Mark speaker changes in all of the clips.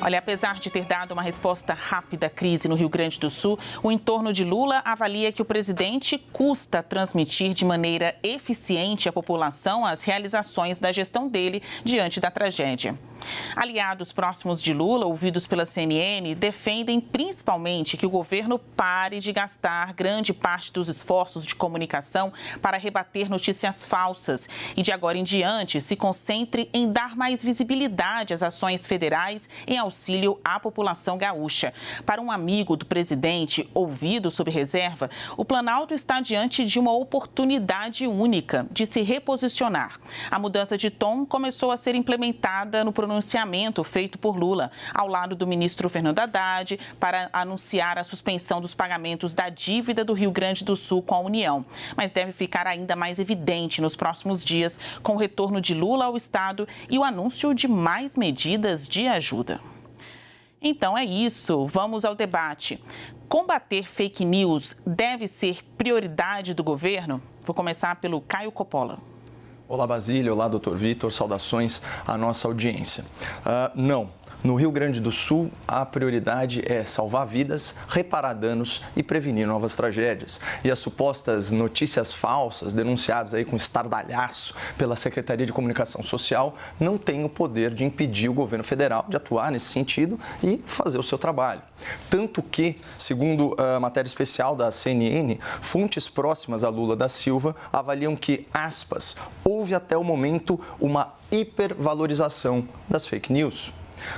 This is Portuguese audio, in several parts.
Speaker 1: Olha, apesar de ter dado uma resposta rápida à crise no Rio Grande do Sul, o entorno de Lula avalia que o presidente custa transmitir de maneira eficiente à população as realizações da gestão dele diante da tragédia. Aliados próximos de Lula, ouvidos pela CNN, defendem principalmente que o governo pare de gastar grande parte dos esforços de comunicação para rebater notícias falsas e, de agora em diante, se concentre em dar mais visibilidade às ações federais em auxílio à população gaúcha. Para um amigo do presidente, ouvido sob reserva, o Planalto está diante de uma oportunidade única de se reposicionar. A mudança de tom começou a ser implementada no pronunciamento feito por Lula, ao lado do ministro Fernando Haddad, para anunciar a suspensão dos pagamentos da dívida do Rio Grande do Sul com a União. Mas deve ficar ainda mais evidente nos próximos dias, com o retorno de Lula ao Estado e o anúncio de mais medidas de ajuda. Então é isso, vamos ao debate. Combater fake news deve ser prioridade do governo? Vou começar pelo Caio Coppola.
Speaker 2: Olá, Basílio. Olá, doutor Vitor. Saudações à nossa audiência. Não. No Rio Grande do Sul, a prioridade é salvar vidas, reparar danos e prevenir novas tragédias. E as supostas notícias falsas, denunciadas aí com estardalhaço pela Secretaria de Comunicação Social, não têm o poder de impedir o governo federal de atuar nesse sentido e fazer o seu trabalho. Tanto que, segundo a matéria especial da CNN, fontes próximas a Lula da Silva avaliam que, aspas, houve até o momento uma hipervalorização das fake news.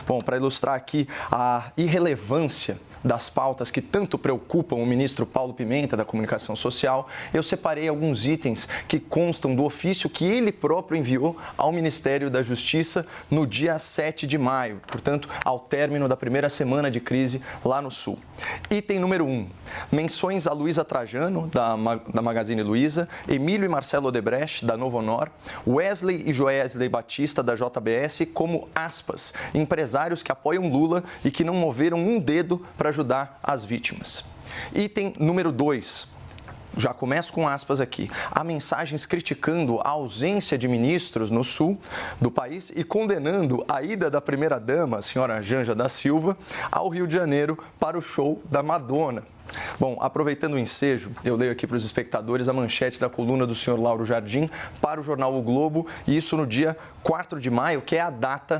Speaker 2: Bom, para ilustrar aqui a irrelevância das pautas que tanto preocupam o ministro Paulo Pimenta, da Comunicação Social, eu separei alguns itens que constam do ofício que ele próprio enviou ao Ministério da Justiça no dia 7 de maio, portanto, ao término da primeira semana de crise lá no Sul. Item número 1. Menções a Luísa Trajano, da Magazine Luiza, Emílio e Marcelo Odebrecht, da Novo Honor, Wesley e Joesley Batista, da JBS, como, aspas, empresários que apoiam Lula e que não moveram um dedo para ajudar as vítimas. Item número 2. Já começo com aspas aqui. Há mensagens criticando a ausência de ministros no sul do país e condenando a ida da primeira-dama, a senhora Janja da Silva, ao Rio de Janeiro para o show da Madonna. Bom, aproveitando o ensejo, eu leio aqui para os espectadores a manchete da coluna do senhor Lauro Jardim para o jornal O Globo, e isso no dia 4 de maio, que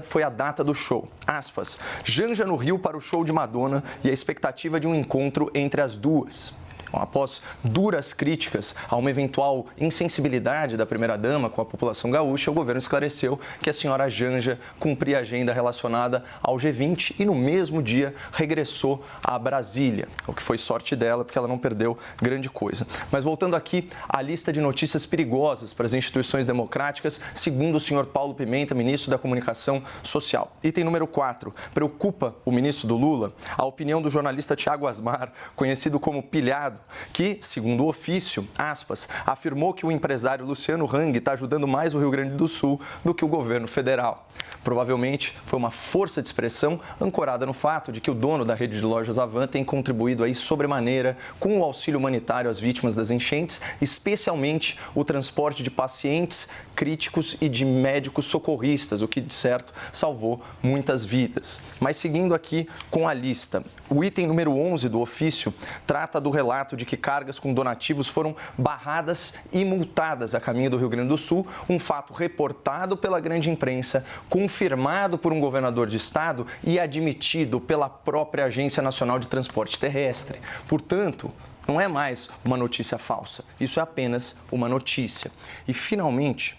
Speaker 2: foi a data do show. Aspas, Janja no Rio para o show de Madonna e a expectativa de um encontro entre as duas. Após duras críticas a uma eventual insensibilidade da primeira-dama com a população gaúcha, o governo esclareceu que a senhora Janja cumpria a agenda relacionada ao G20 e no mesmo dia regressou a Brasília, o que foi sorte dela, porque ela não perdeu grande coisa. Mas voltando aqui à lista de notícias perigosas para as instituições democráticas, segundo o senhor Paulo Pimenta, ministro da Comunicação Social. Item número 4. Preocupa o ministro do Lula a opinião do jornalista Thiago Asmar, conhecido como Pilhado, que, segundo o ofício, aspas, afirmou que o empresário Luciano Hang está ajudando mais o Rio Grande do Sul do que o governo federal. Provavelmente foi uma força de expressão ancorada no fato de que o dono da rede de lojas Avan tem contribuído aí sobremaneira com o auxílio humanitário às vítimas das enchentes, especialmente o transporte de pacientes críticos e de médicos socorristas, o que, de certo, salvou muitas vidas. Mas seguindo aqui com a lista, o item número 11 do ofício trata do relato de que cargas com donativos foram barradas e multadas a caminho do Rio Grande do Sul, um fato reportado pela grande imprensa, confirmado por um governador de estado e admitido pela própria Agência Nacional de Transporte Terrestre. Portanto, não é mais uma notícia falsa, isso é apenas uma notícia. E, finalmente,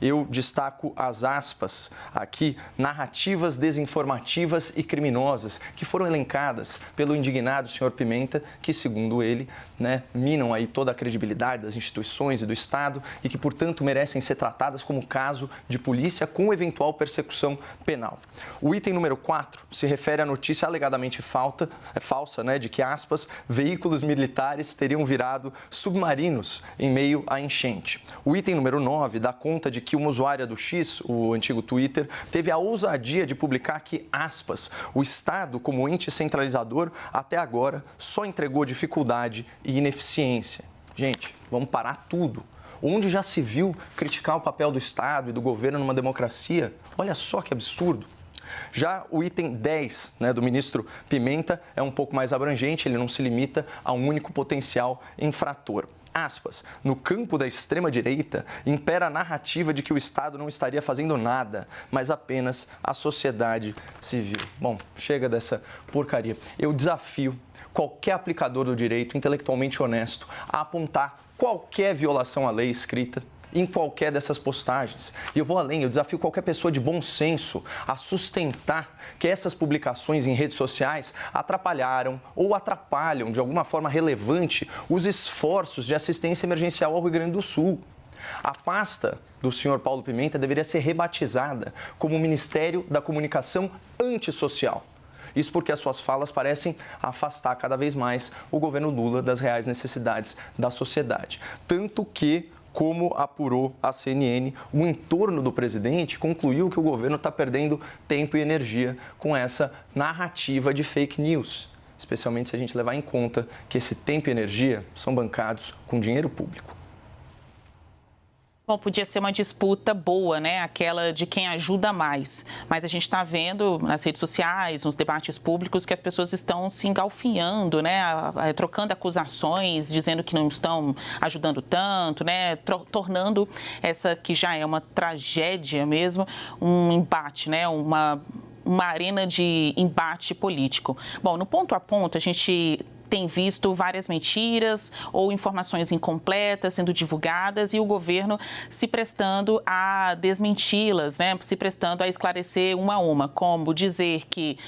Speaker 2: eu destaco as aspas aqui, narrativas desinformativas e criminosas, que foram elencadas pelo indignado senhor Pimenta, que, segundo ele, minam aí toda a credibilidade das instituições e do Estado e que, portanto, merecem ser tratadas como caso de polícia com eventual persecução penal. O item número 4 se refere à notícia alegadamente falsa, de que, aspas, veículos militares teriam virado submarinos em meio à enchente. O item número 9 dá conta de que uma usuária do X, o antigo Twitter, teve a ousadia de publicar que, aspas, o Estado, como ente centralizador, até agora só entregou dificuldade e ineficiência. Gente, vamos parar tudo. Onde já se viu criticar o papel do Estado e do governo numa democracia? Olha só que absurdo. Já o item 10, do ministro Pimenta é um pouco mais abrangente, ele não se limita a um único potencial infrator. Aspas, no campo da extrema-direita, impera a narrativa de que o Estado não estaria fazendo nada, mas apenas a sociedade civil. Bom, chega dessa porcaria. Eu desafio qualquer aplicador do direito intelectualmente honesto a apontar qualquer violação à lei escrita em qualquer dessas postagens. E eu vou além, eu desafio qualquer pessoa de bom senso a sustentar que essas publicações em redes sociais atrapalharam ou atrapalham de alguma forma relevante os esforços de assistência emergencial ao Rio Grande do Sul. A pasta do senhor Paulo Pimenta deveria ser rebatizada como o Ministério da Comunicação Antissocial. Isso porque as suas falas parecem afastar cada vez mais o governo Lula das reais necessidades da sociedade. Tanto que, como apurou a CNN, o entorno do presidente concluiu que o governo está perdendo tempo e energia com essa narrativa de fake news, especialmente se a gente levar em conta que esse tempo e energia são bancados com dinheiro público.
Speaker 1: Bom, podia ser uma disputa boa, né? Aquela de quem ajuda mais. Mas a gente está vendo nas redes sociais, nos debates públicos, que as pessoas estão se engalfinhando, né? Trocando acusações, dizendo que não estão ajudando tanto, né? Tornando essa que já é uma tragédia mesmo, um embate, né? Uma arena de embate político. Bom, no ponto a ponto, a gente tem visto várias mentiras ou informações incompletas sendo divulgadas e o governo se prestando a desmenti-las, né? Se prestando a esclarecer uma a uma, como dizer que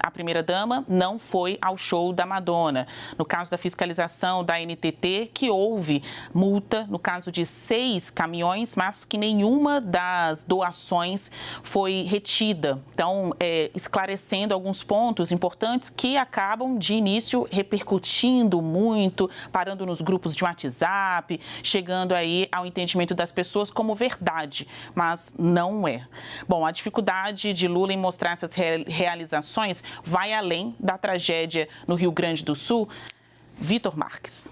Speaker 1: a primeira-dama não foi ao show da Madonna. No caso da fiscalização da NTT, que houve multa no caso de 6 caminhões, mas que nenhuma das doações foi retida. Então, esclarecendo alguns pontos importantes que acabam de início repercutindo muito, parando nos grupos de WhatsApp, chegando aí ao entendimento das pessoas como verdade, mas não é. Bom, a dificuldade de Lula em mostrar essas realizações vai além da tragédia no Rio Grande do Sul. Vitor Marques.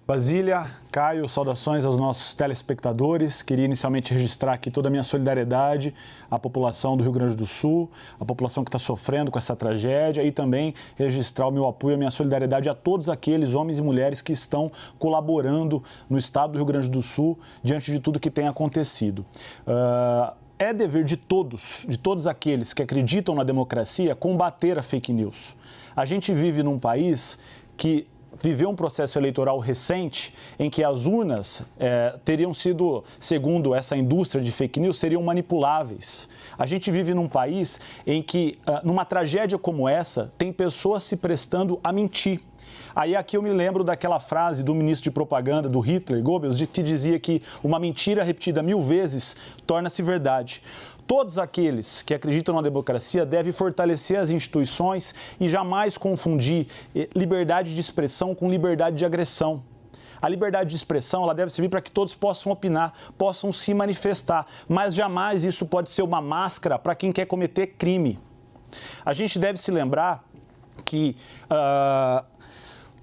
Speaker 3: Basília, Caio, saudações aos nossos telespectadores. Queria inicialmente registrar aqui toda a minha solidariedade à população do Rio Grande do Sul, à população que está sofrendo com essa tragédia e também registrar o meu apoio, a minha solidariedade a todos aqueles homens e mulheres que estão colaborando no estado do Rio Grande do Sul diante de tudo que tem acontecido. É dever de todos aqueles que acreditam na democracia, combater a fake news. A gente vive num país que viveu um processo eleitoral recente em que as urnas teriam sido, segundo essa indústria de fake news, seriam manipuláveis. A gente vive num país em que, numa tragédia como essa, tem pessoas se prestando a mentir. Aí aqui eu me lembro daquela frase do ministro de propaganda do Hitler, Goebbels, que dizia que uma mentira repetida 1000 vezes torna-se verdade. Todos aqueles que acreditam na democracia devem fortalecer as instituições e jamais confundir liberdade de expressão com liberdade de agressão. A liberdade de expressão ela deve servir para que todos possam opinar, possam se manifestar, mas jamais isso pode ser uma máscara para quem quer cometer crime. A gente deve se lembrar que,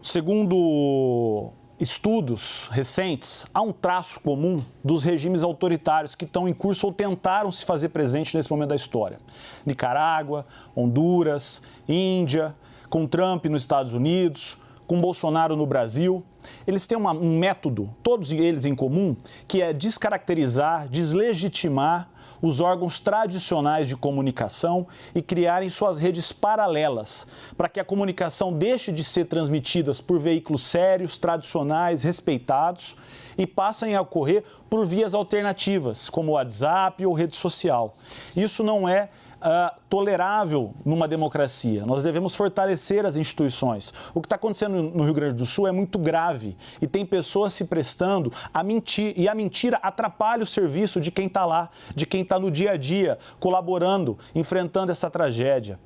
Speaker 3: segundo estudos recentes, há um traço comum dos regimes autoritários que estão em curso ou tentaram se fazer presente nesse momento da história. Nicarágua, Honduras, Índia, com Trump nos Estados Unidos, com Bolsonaro no Brasil. Eles têm um método, todos eles em comum, que é descaracterizar, deslegitimar os órgãos tradicionais de comunicação e criarem suas redes paralelas, para que a comunicação deixe de ser transmitida por veículos sérios, tradicionais, respeitados, e passem a ocorrer por vias alternativas, como WhatsApp ou rede social. Isso não é tolerável numa democracia. Nós devemos fortalecer as instituições. O que está acontecendo no Rio Grande do Sul é muito grave e tem pessoas se prestando a mentir, e a mentira atrapalha o serviço de quem está lá, de quem está no dia a dia, colaborando, enfrentando essa tragédia.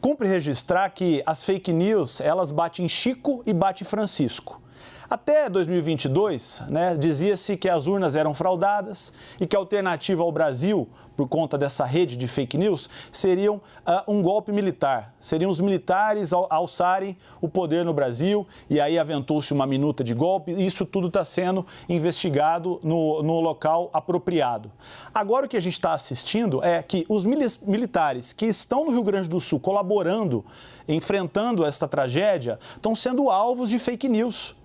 Speaker 3: Cumpre registrar que as fake news, elas batem Chico e batem Francisco. Até 2022, né, dizia-se que as urnas eram fraudadas e que a alternativa ao Brasil, por conta dessa rede de fake news, seriam um golpe militar. Seriam os militares alçarem o poder no Brasil e aí aventou-se uma minuta de golpe. Isso tudo está sendo investigado no local apropriado. Agora o que a gente está assistindo é que os militares que estão no Rio Grande do Sul colaborando, enfrentando esta tragédia, estão sendo alvos de fake news.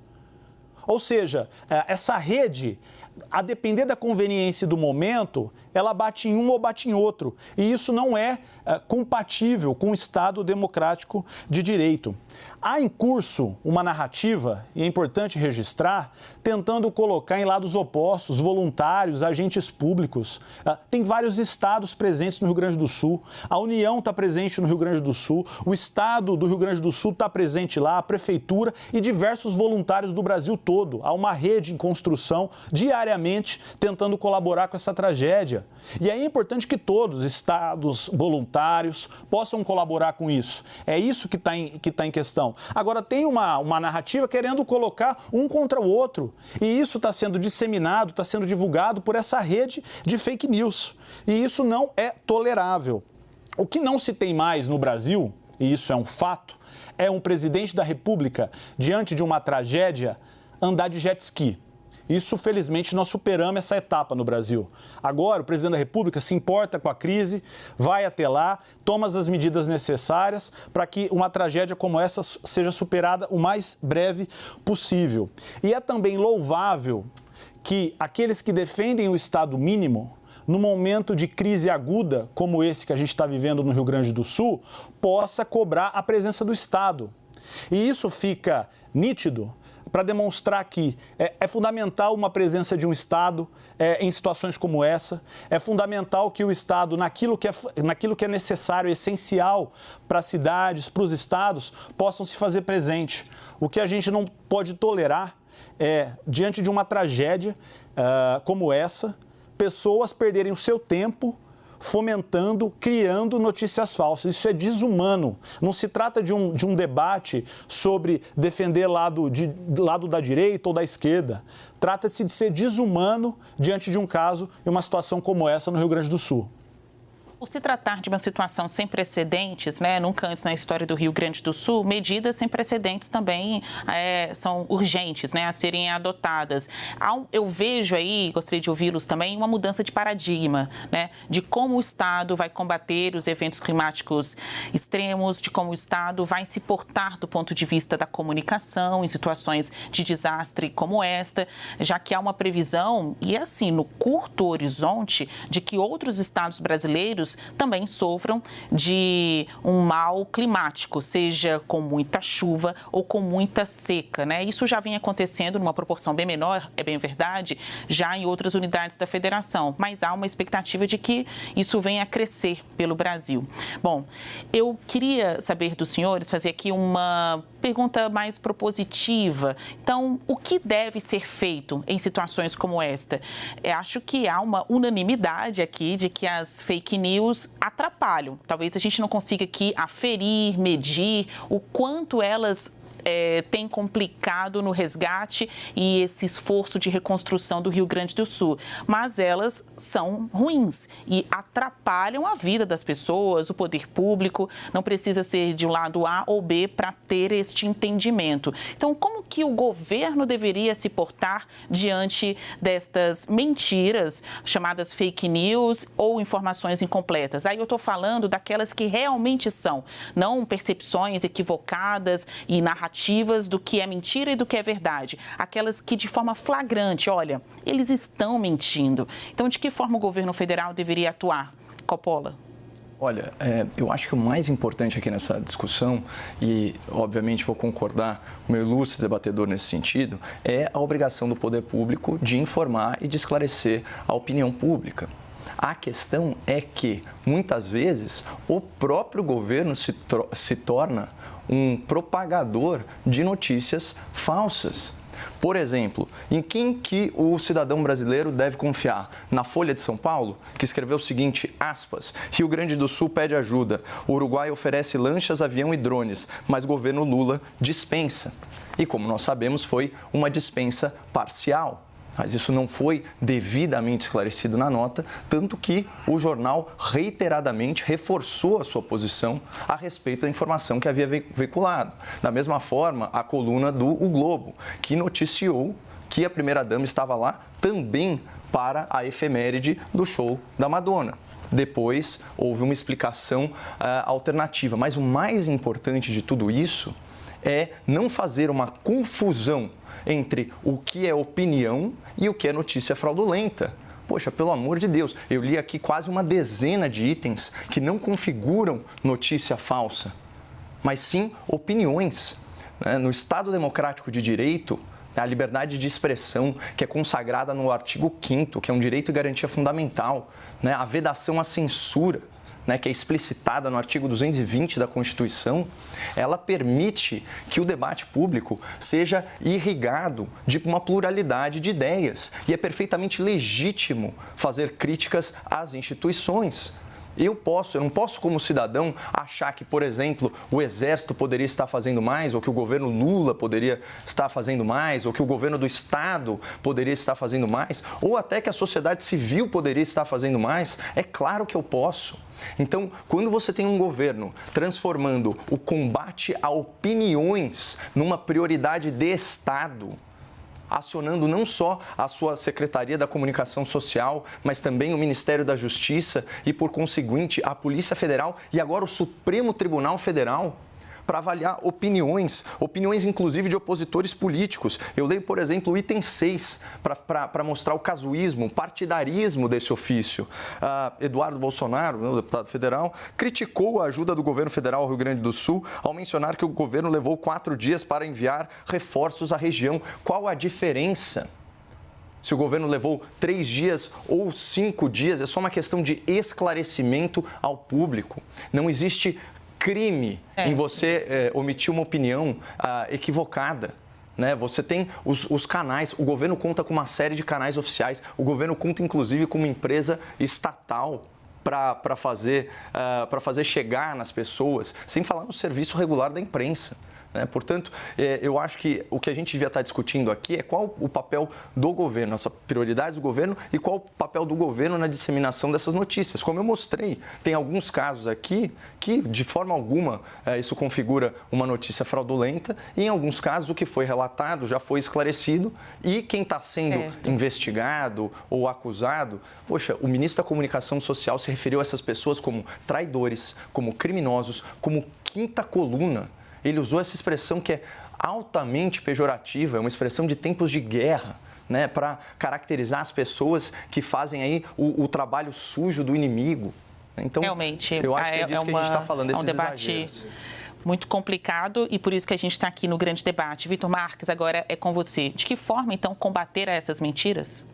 Speaker 3: Ou seja, essa rede, a depender da conveniência do momento, ela bate em um ou bate em outro. E isso não é compatível com o Estado democrático de direito. Há em curso uma narrativa, e é importante registrar, tentando colocar em lados opostos voluntários, agentes públicos. Tem vários estados presentes no Rio Grande do Sul, a União está presente no Rio Grande do Sul, o Estado do Rio Grande do Sul está presente lá, a Prefeitura e diversos voluntários do Brasil todo. Há uma rede em construção diariamente tentando colaborar com essa tragédia. E aí é importante que todos, estados, voluntários, possam colaborar com isso. É isso que está em questão. Agora, tem uma narrativa querendo colocar um contra o outro. E isso está sendo disseminado, está sendo divulgado por essa rede de fake news. E isso não é tolerável. O que não se tem mais no Brasil, e isso é um fato, é um presidente da República, diante de uma tragédia, andar de jet ski. Isso, felizmente, nós superamos essa etapa no Brasil. Agora, o presidente da República se importa com a crise, vai até lá, toma as medidas necessárias para que uma tragédia como essa seja superada o mais breve possível. E é também louvável que aqueles que defendem o Estado mínimo, no momento de crise aguda, como esse que a gente está vivendo no Rio Grande do Sul, possa cobrar a presença do Estado. E isso fica nítido para demonstrar que é fundamental uma presença de um Estado em situações como essa. É fundamental que o Estado, naquilo que é necessário, essencial para as cidades, para os estados, possam se fazer presente. O que a gente não pode tolerar é, diante de uma tragédia como essa, pessoas perderem o seu tempo fomentando, criando notícias falsas. Isso é desumano. Não se trata de um debate sobre defender lado da direita ou da esquerda. Trata-se de ser desumano diante de um caso e uma situação como essa no Rio Grande do Sul.
Speaker 1: Por se tratar de uma situação sem precedentes, né, nunca antes na história do Rio Grande do Sul, medidas sem precedentes também são urgentes, né, a serem adotadas. Eu vejo aí, gostaria de ouvi-los também, uma mudança de paradigma, né, de como o Estado vai combater os eventos climáticos extremos, de como o Estado vai se portar do ponto de vista da comunicação em situações de desastre como esta, já que há uma previsão, e assim, no curto horizonte, de que outros estados brasileiros também sofram de um mal climático, seja com muita chuva ou com muita seca, né? Isso já vem acontecendo numa proporção bem menor, é bem verdade, já em outras unidades da federação, mas há uma expectativa de que isso venha a crescer pelo Brasil. Bom, eu queria saber dos senhores, fazer aqui uma pergunta mais propositiva. Então, o que deve ser feito em situações como esta? Eu acho que há uma unanimidade aqui de que as fake news atrapalham. Talvez a gente não consiga aqui aferir, medir o quanto elas tem complicado no resgate e esse esforço de reconstrução do Rio Grande do Sul. Mas elas são ruins e atrapalham a vida das pessoas, o poder público. Não precisa ser de um lado A ou B para ter este entendimento. Então, como que o governo deveria se portar diante destas mentiras, chamadas fake news ou informações incompletas? Aí eu estou falando daquelas que realmente são, não percepções equivocadas e narrativas do que é mentira e do que é verdade. Aquelas que de forma flagrante, olha, eles estão mentindo. Então, de que forma o governo federal deveria atuar? Coppola.
Speaker 2: Olha, eu acho que o mais importante aqui nessa discussão, e obviamente vou concordar com o meu ilustre debatedor nesse sentido, é a obrigação do poder público de informar e de esclarecer a opinião pública. A questão é que, muitas vezes, o próprio governo se torna um propagador de notícias falsas. Por exemplo, em quem que o cidadão brasileiro deve confiar? Na Folha de São Paulo, que escreveu o seguinte, aspas, Rio Grande do Sul pede ajuda, o Uruguai oferece lanchas, avião e drones, mas governo Lula dispensa. E como nós sabemos, foi uma dispensa parcial. Mas isso não foi devidamente esclarecido na nota, tanto que o jornal reiteradamente reforçou a sua posição a respeito da informação que havia veiculado. Da mesma forma, a coluna do O Globo, que noticiou que a primeira-dama estava lá também para a efeméride do show da Madonna. Depois, houve uma explicação alternativa. Mas o mais importante de tudo isso é não fazer uma confusão entre o que é opinião e o que é notícia fraudulenta. Poxa, pelo amor de Deus, eu li aqui quase uma dezena de itens que não configuram notícia falsa, mas sim opiniões. No Estado Democrático de Direito, a liberdade de expressão, que é consagrada no artigo 5º, que é um direito e garantia fundamental, a vedação à censura, que é explicitada no artigo 220 da Constituição, ela permite que o debate público seja irrigado de uma pluralidade de ideias e é perfeitamente legítimo fazer críticas às instituições. Eu não posso, como cidadão, achar que, por exemplo, o Exército poderia estar fazendo mais, ou que o governo Lula poderia estar fazendo mais, ou que o governo do Estado poderia estar fazendo mais, ou até que a sociedade civil poderia estar fazendo mais. É claro que eu posso. Então, quando você tem um governo transformando o combate a opiniões numa prioridade de Estado, acionando não só a sua Secretaria da Comunicação Social, mas também o Ministério da Justiça e, por conseguinte, a Polícia Federal e agora o Supremo Tribunal Federal, para avaliar opiniões inclusive de opositores políticos. Eu leio, por exemplo, o item 6, para mostrar o casuísmo, o partidarismo desse ofício. Eduardo Bolsonaro, o deputado federal, criticou a ajuda do governo federal ao Rio Grande do Sul ao mencionar que o governo levou 4 dias para enviar reforços à região. Qual a diferença? Se o governo levou 3 dias ou 5 dias, é só uma questão de esclarecimento ao público. Não existe crime em você omitir uma opinião equivocada. Você tem os canais, o governo conta com uma série de canais oficiais, o governo conta inclusive com uma empresa estatal para fazer chegar nas pessoas, sem falar no serviço regular da imprensa. Portanto, eu acho que o que a gente devia estar discutindo aqui é qual o papel do governo, as prioridades do governo e qual o papel do governo na disseminação dessas notícias. Como eu mostrei, tem alguns casos aqui que, de forma alguma, isso configura uma notícia fraudulenta e, em alguns casos, o que foi relatado já foi esclarecido e quem está sendo investigado ou acusado, poxa, o ministro da Comunicação Social se referiu a essas pessoas como traidores, como criminosos, como quinta coluna. Ele usou essa expressão que é altamente pejorativa, é uma expressão de tempos de guerra, para caracterizar as pessoas que fazem aí o trabalho sujo do inimigo. Então, realmente, eu acho que é disso que a gente está falando, desses exageros.
Speaker 1: Muito complicado e por isso que a gente está aqui no grande debate. Vitor Marques, agora é com você. De que forma, então, combater essas mentiras?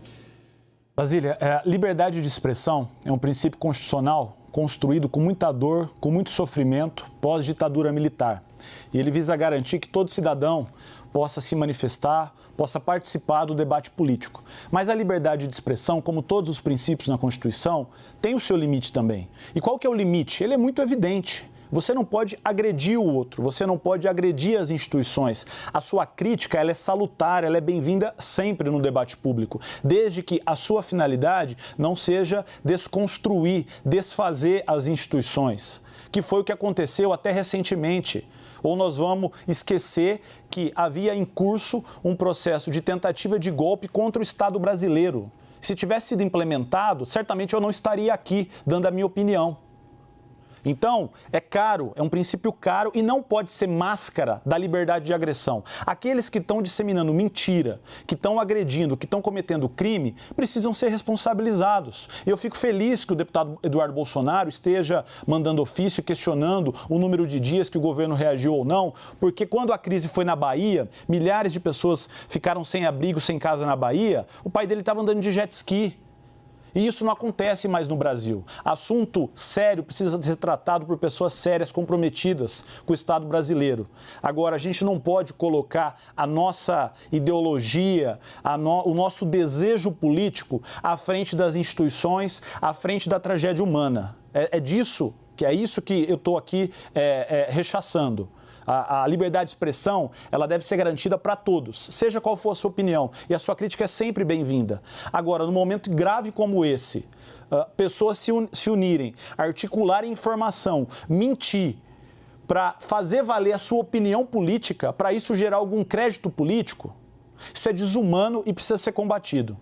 Speaker 3: Basília, liberdade de expressão é um princípio constitucional construído com muita dor, com muito sofrimento, pós-ditadura militar. E ele visa garantir que todo cidadão possa se manifestar, possa participar do debate político. Mas a liberdade de expressão, como todos os princípios na Constituição, tem o seu limite também. E qual que é o limite? Ele é muito evidente. Você não pode agredir o outro, você não pode agredir as instituições. A sua crítica, ela é salutar, ela é bem-vinda sempre no debate público, desde que a sua finalidade não seja desconstruir, desfazer as instituições, que foi o que aconteceu até recentemente. Ou nós vamos esquecer que havia em curso um processo de tentativa de golpe contra o Estado brasileiro. Se tivesse sido implementado, certamente eu não estaria aqui dando a minha opinião. Então, é caro, é um princípio caro e não pode ser máscara da liberdade de agressão. Aqueles que estão disseminando mentira, que estão agredindo, que estão cometendo crime, precisam ser responsabilizados. E eu fico feliz que o deputado Eduardo Bolsonaro esteja mandando ofício, questionando o número de dias que o governo reagiu ou não, porque quando a crise foi na Bahia, milhares de pessoas ficaram sem abrigo, sem casa na Bahia, o pai dele estava andando de jet ski. E isso não acontece mais no Brasil. Assunto sério precisa ser tratado por pessoas sérias, comprometidas com o Estado brasileiro. Agora, a gente não pode colocar a nossa ideologia, o nosso desejo político à frente das instituições, à frente da tragédia humana. É isso que eu estou aqui rechaçando. A liberdade de expressão, ela deve ser garantida para todos, seja qual for a sua opinião. E a sua crítica é sempre bem-vinda. Agora, num momento grave como esse, pessoas se unirem, articularem informação, mentir, para fazer valer a sua opinião política, para isso gerar algum crédito político, isso é desumano e precisa ser combatido.